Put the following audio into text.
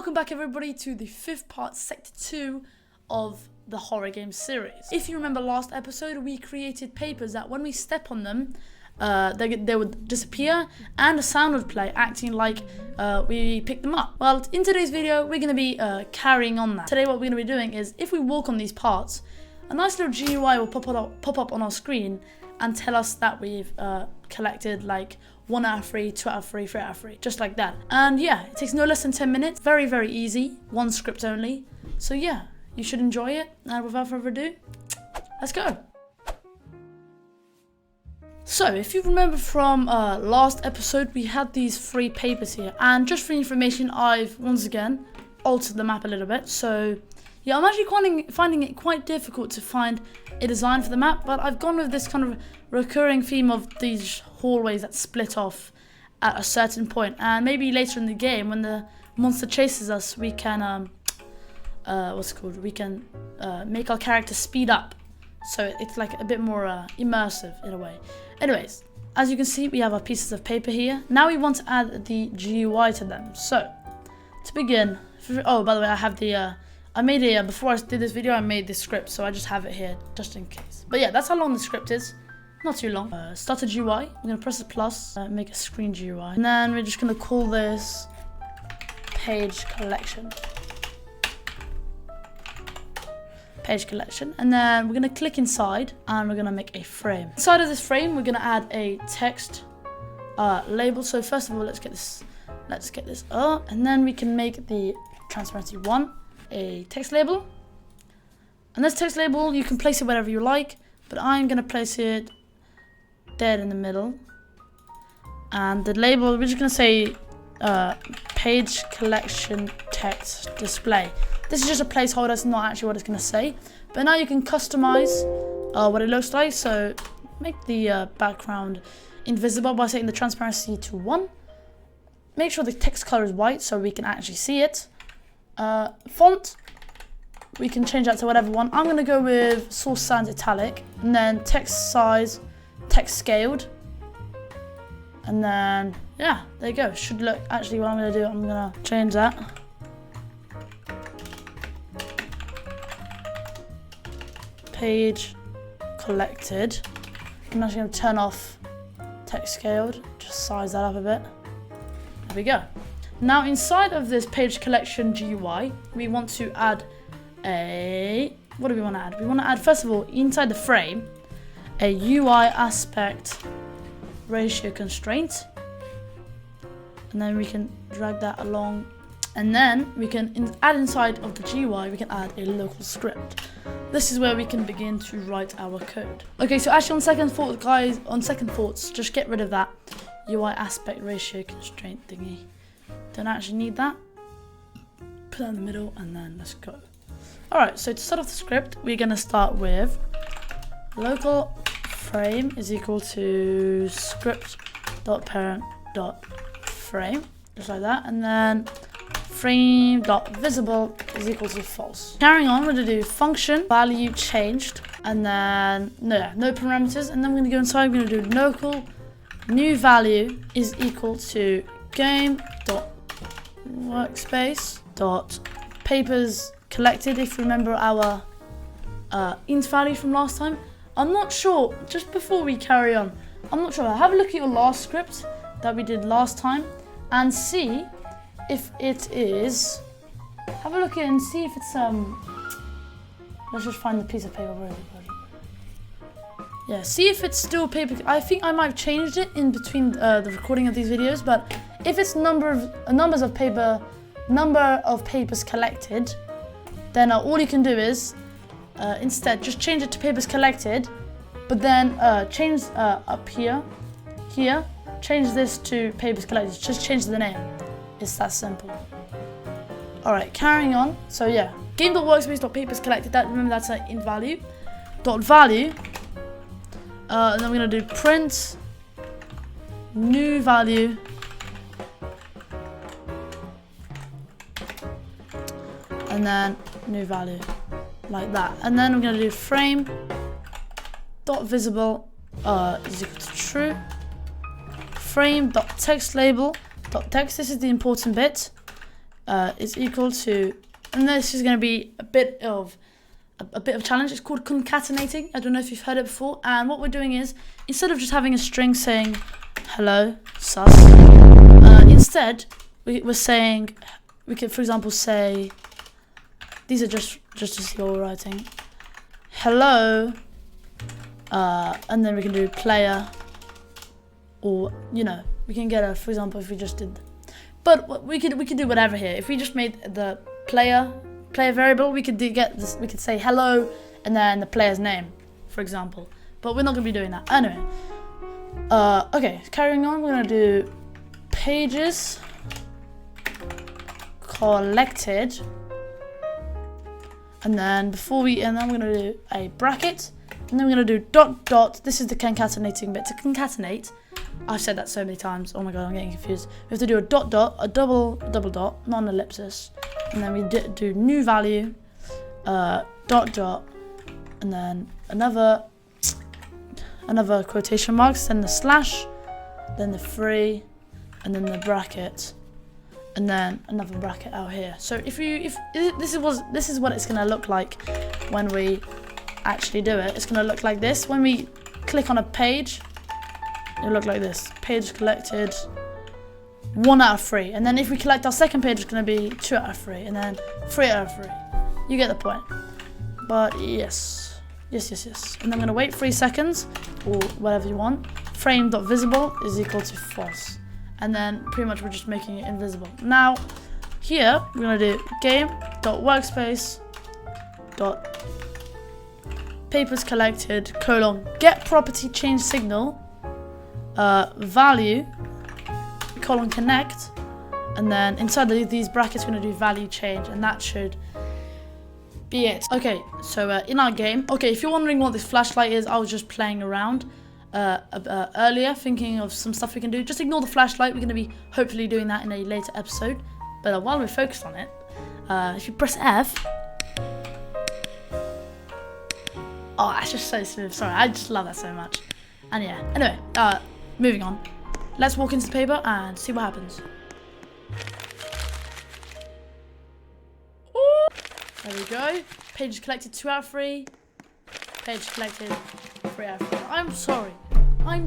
welcome back everybody to the 5th part, Sector 2 of the horror game series. If you remember last episode, we created papers that when we step on them, they would disappear and a sound would play, acting like we picked them up. Well, in today's video, we're going to be carrying on that. Today what we're going to be doing is, if we walk on these parts, a nice little GUI will pop up on our screen and tell us that we've collected like 1 out of 3, 2 out of 3, 3 out of 3, just like that. And yeah, it takes no less than 10 minutes, very, very easy, 1 script only. So yeah, you should enjoy it, and without further ado, let's go. So, if you remember from last episode, we had these 3 papers here, and just for information, I've, once again, altered the map a little bit. So yeah, I'm actually finding it quite difficult to find a design for the map, but I've gone with this kind of recurring theme of these hallways that split off at a certain point, and maybe later in the game when the monster chases us, we can we can make our character speed up, so it's like a bit more immersive in a way. Anyways, as you can see, we have our pieces of paper here. Now we want to add the GUI to them. So to begin, oh, by the way, I have the I made it before I did this video. I made this script, so I just have it here just in case. But yeah, that's how long the script is. Not too long. Start a GUI. We're gonna press the plus, make a screen GUI, and then we're just gonna call this page collection. Page collection, and then we're gonna click inside, and we're gonna make a frame. Inside of this frame, we're gonna add a text label. So first of all, let's get this up, and then we can make the transparency 1 a text label. And this text label, you can place it wherever you like, but I'm gonna place it dead in the middle. And the label, we're just gonna say page collection text display. This is just a placeholder, it's not actually what it's gonna say. But now you can customize what it looks like. So make the background invisible by setting the transparency to 1. Make sure the text color is white so we can actually see it. Font, we can change that to whatever one. I'm gonna go with source sans italic, and then text size, text scaled, and then yeah, there you go. Should look, actually what I'm gonna do, I'm gonna change that. Page collected. I'm actually gonna turn off text scaled, just size that up a bit. There we go. Now inside of this page collection GUI, we want to add what do we want to add? We want to add, first of all, inside the frame, a UI aspect ratio constraint. And then we can drag that along. And then we can add inside of the GUI, we can add a local script. This is where we can begin to write our code. Okay, so actually on second thought, guys, just get rid of that UI aspect ratio constraint thingy. Don't actually need that. Put that in the middle, and then let's go. Alright, so to start off the script, we're gonna start with local frame is equal to script.parent.frame, just like that, and then frame.visible is equal to false. Carrying on, we're gonna do function value changed, and then no parameters, and then we're gonna go inside, we're gonna do local new value is equal to game.workspace.papers collected. If you remember our int value from last time, I'm not sure, just before we carry on, I'm not sure, have a look at your last script that we did last time and see if it is, have a look at it and see if it's let's just find the piece of paper. Yeah, see if it's still paper. I think I might have changed it in between the recording of these videos, but if it's number of papers collected, then all you can do is instead just change it to papers collected, but then change up here, change this to papers collected. Just change the name. It's that simple. Alright, carrying on. So yeah, game.workspace.papers collected. Remember that's an int value. .value. And then we're gonna do print new value and then new value, like that. And then we're gonna do frame dot visible is equal to true. Frame dot text label dot text. This is the important bit. is equal to, and this is going to be a bit of a challenge. It's called concatenating. I don't know if you've heard it before. And what we're doing is, instead of just having a string saying hello sus, instead we're saying, we could for example say, these are just to see what we're writing, hello, and then we can do player, or we can get a, for example, if we just did, but we could do whatever here. If we just made the player variable, we could get this, we could say hello and then the player's name, for example, but we're not gonna be doing that anyway. Okay, carrying on, we're gonna do pages collected, and then we're gonna do a bracket, and then we're gonna do dot. This is the concatenating bit. To concatenate, I've said that so many times. Oh my god, I'm getting confused. We have to do a dot, a double dot, not an ellipsis, and then we do new value, dot, and then another quotation marks, then the slash, then the free, and then the bracket, and then another bracket out here. So if this is what it's gonna look like when we actually do it. It's gonna look like this. When we click on a page, it'll look like this. Page collected 1 out of 3, and then if we collect our second page, it's gonna be 2 out of 3, and then 3 out of 3. You get the point. But yes. And I'm gonna wait 3 seconds, or whatever you want. Frame.visible is equal to false. And then pretty much we're just making it invisible. Now, here, we're gonna do game.workspace papers collected, get property change signal, value, connect, and then inside these brackets, we're gonna do value change, and that should be it. Okay, so in our game, if you're wondering what this flashlight is, I was just playing around earlier, thinking of some stuff we can do. Just ignore the flashlight. We're going to be hopefully doing that in a later episode. But while we're focused on it, if you press F, oh, that's just so smooth. Sorry, I just love that so much. And yeah, anyway, moving on. Let's walk into the paper and see what happens. There we go. Pages collected 2 out of 3. Page collected 3 out of 3. I'm sorry. I'm